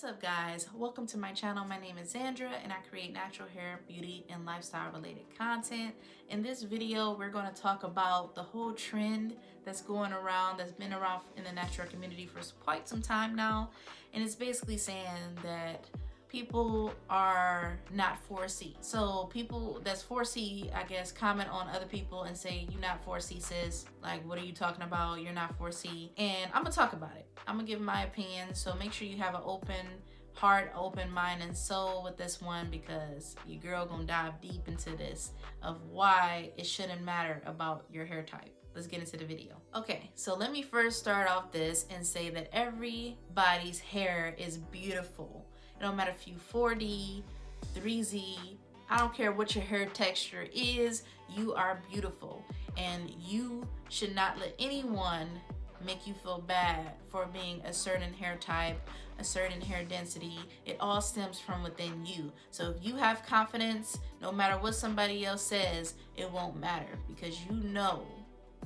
What's up guys? Welcome to my channel. My name is Zandra and I create natural hair, beauty, and lifestyle related content. In this video, we're going to talk about the whole trend that's going around, that's been around in the natural community for quite some time now. And it's basically saying that people are not 4C. So people that's 4C, I guess, comment on other people and say, "You not 4C, sis. Like, what are you talking about? You're not 4C." And I'm gonna talk about it. I'm gonna give my opinion. So make sure you have an open heart, open mind, and soul with this one, because your girl gonna dive deep into this of why it shouldn't matter about your hair type. Let's get into the video. Okay, so let me first start off this and say that everybody's hair is beautiful. It don't matter if you 4D, 3Z, I don't care what your hair texture is, you are beautiful. And you should not let anyone make you feel bad for being a certain hair type, a certain hair density. It all stems from within you. So if you have confidence, no matter what somebody else says, it won't matter, because you know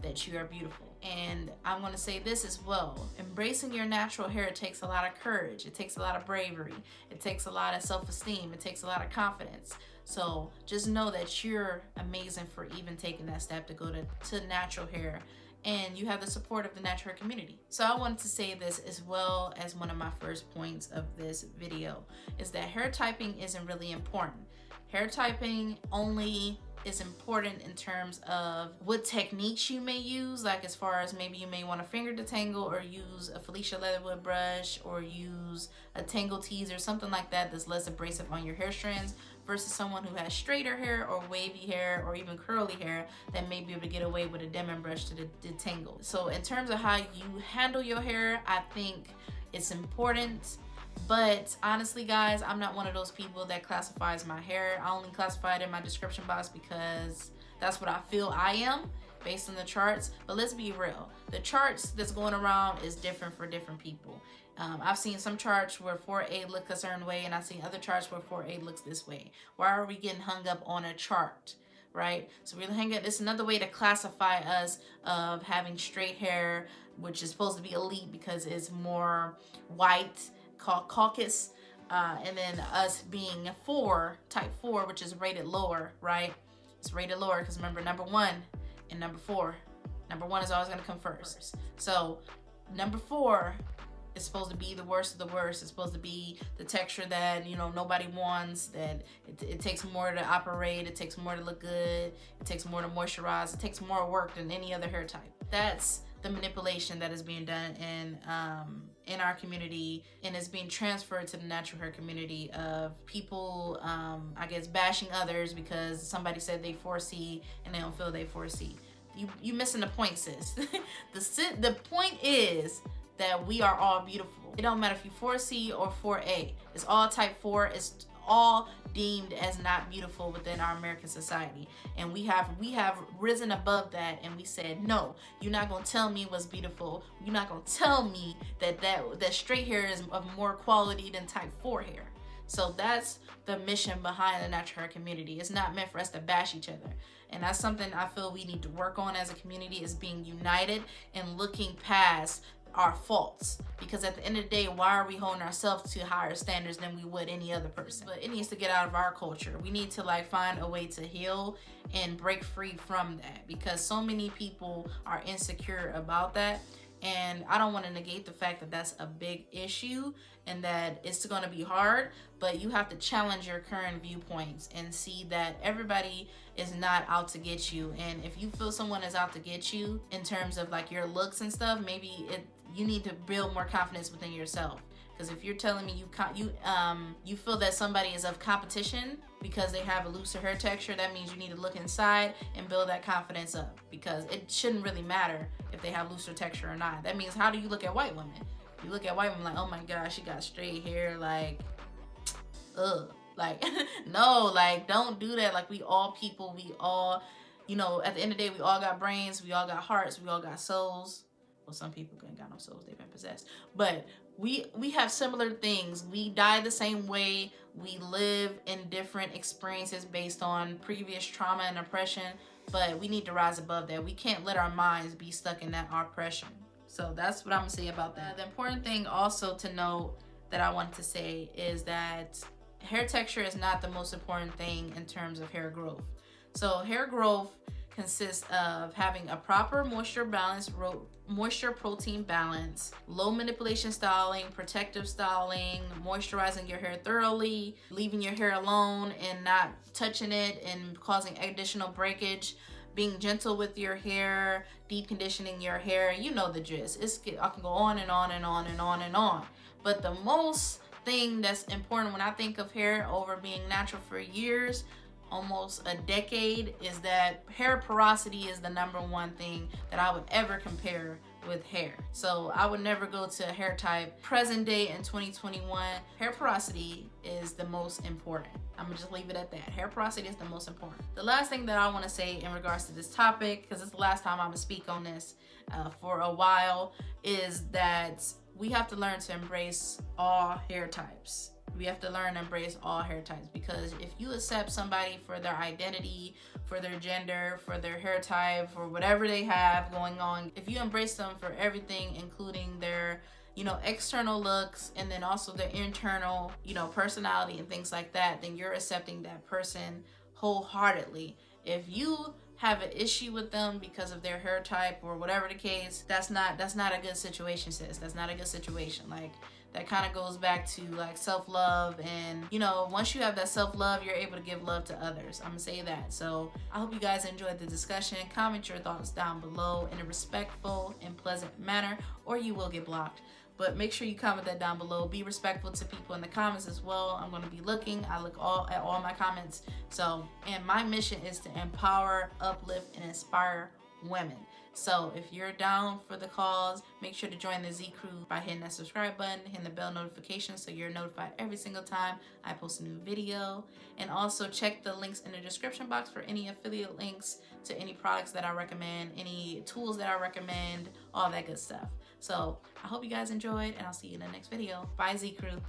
that you are beautiful. And I'm going to say this as well. Embracing your natural hair takes a lot of courage. It takes a lot of bravery. It takes a lot of self-esteem. It takes a lot of confidence. So just know that you're amazing for even taking that step to go to natural hair. And you have the support of the natural hair community. So I wanted to say this as well as one of my first points of this video, is that hair typing isn't really important. Hair typing only is important in terms of what techniques you may use, like as far as maybe you may want a finger detangle or use a Felicia Leatherwood brush or use a tangle tease or something like that that's less abrasive on your hair strands, versus someone who has straighter hair or wavy hair or even curly hair that may be able to get away with a Demon brush to detangle. So in terms of how you handle your hair, I think it's important. But honestly guys, I'm not one of those people that classifies my hair. I only classify it in my description box because that's what I feel I am based on the charts. But let's be real, the charts that's going around is different for different people. I've seen some charts where 4A look a certain way, and I've seen other charts where 4A looks this way. Why are we getting hung up on a chart, right? So we're hanging. It's another way to classify us of having straight hair, which is supposed to be elite because it's more white, called caucus, and then us being type 4, which is rated lower, right? It's rated lower because remember, number 1 and number 4. Number 1 is always going to come first. So number 4 is supposed to be the worst of the worst. It's supposed to be the texture that, you know, nobody wants, that it takes more to operate, it takes more to look good, it takes more to moisturize, it takes more work than any other hair type. That's the manipulation that is being done in our community, and is being transferred to the natural hair community of people, I guess, bashing others because somebody said they 4C and they don't feel they 4C. You missing the point, sis. The point is that we are all beautiful. It don't matter if you 4C or 4A. It's all type 4. It's all deemed as not beautiful within our American society, and we have risen above that, and we said, no, you're not gonna tell me what's beautiful. You're not gonna tell me that straight hair is of more quality than type 4 hair. So that's the mission behind the natural hair community. It's not meant for us to bash each other, and that's something I feel we need to work on as a community, is being united and looking past our faults. Because at the end of the day, why are we holding ourselves to higher standards than we would any other person? But it needs to get out of our culture. We need to find a way to heal and break free from that, because so many people are insecure about that. And I don't want to negate the fact that that's a big issue and that it's going to be hard, but you have to challenge your current viewpoints and see that everybody is not out to get you. And if you feel someone is out to get you in terms of your looks and stuff, maybe you need to build more confidence within yourself. Because if you're telling me you feel that somebody is of competition because they have a looser hair texture, that means you need to look inside and build that confidence up, because it shouldn't really matter if they have looser texture or not. That means, how do you look at white women? You look at white women like, oh my gosh, she got straight hair, ugh. No, don't do that. We all people, we all, at the end of the day, we all got brains, we all got hearts, we all got souls. Well, some people ain't got no souls, they've been possessed. But we have similar things. We die the same way. We live in different experiences based on previous trauma and oppression, but we need to rise above that. We can't let our minds be stuck in that oppression. So that's what I'm gonna say about that. The important thing also to note that I wanted to say is that hair texture is not the most important thing in terms of hair growth. So hair growth consists of having a proper moisture balance, moisture protein balance, low manipulation styling, protective styling, moisturizing your hair thoroughly, leaving your hair alone and not touching it and causing additional breakage, being gentle with your hair, deep conditioning your hair. You know the gist. I can go on and on and on and on and on. But the most thing that's important when I think of hair over being natural for years, almost a decade, is that hair porosity is the number one thing that I would ever compare with hair. So I would never go to a hair type. Present day in 2021, hair porosity is the most important. I'm gonna just leave it at that. Hair porosity is the most important. The last thing that I want to say in regards to this topic, because it's the last time I'm gonna speak on this for a while, is that we have to learn to embrace all hair types. We have to learn to embrace all hair types, because if you accept somebody for their identity, for their gender, for their hair type, for whatever they have going on, if you embrace them for everything, including their, external looks and then also their internal, personality and things like that, then you're accepting that person wholeheartedly. If you have an issue with them because of their hair type or whatever the case, that's not a good situation, sis. That's not a good situation. Like, that kind of goes back to like self-love, and once you have that self-love, you're able to give love to others. I'm gonna say that. So I hope you guys enjoyed the discussion. Comment your thoughts down below in a respectful and pleasant manner, or you will get blocked. But make sure you comment that down below. Be respectful to people in the comments as well. I'm going to be looking. I look at all my comments. And my mission is to empower, uplift, and inspire women. So if you're down for the cause, make sure to join the ZCREW by hitting that subscribe button, hitting the bell notification so you're notified every single time I post a new video. And also check the links in the description box for any affiliate links to any products that I recommend, any tools that I recommend, all that good stuff. So I hope you guys enjoyed, and I'll see you in the next video. Bye, ZCREW.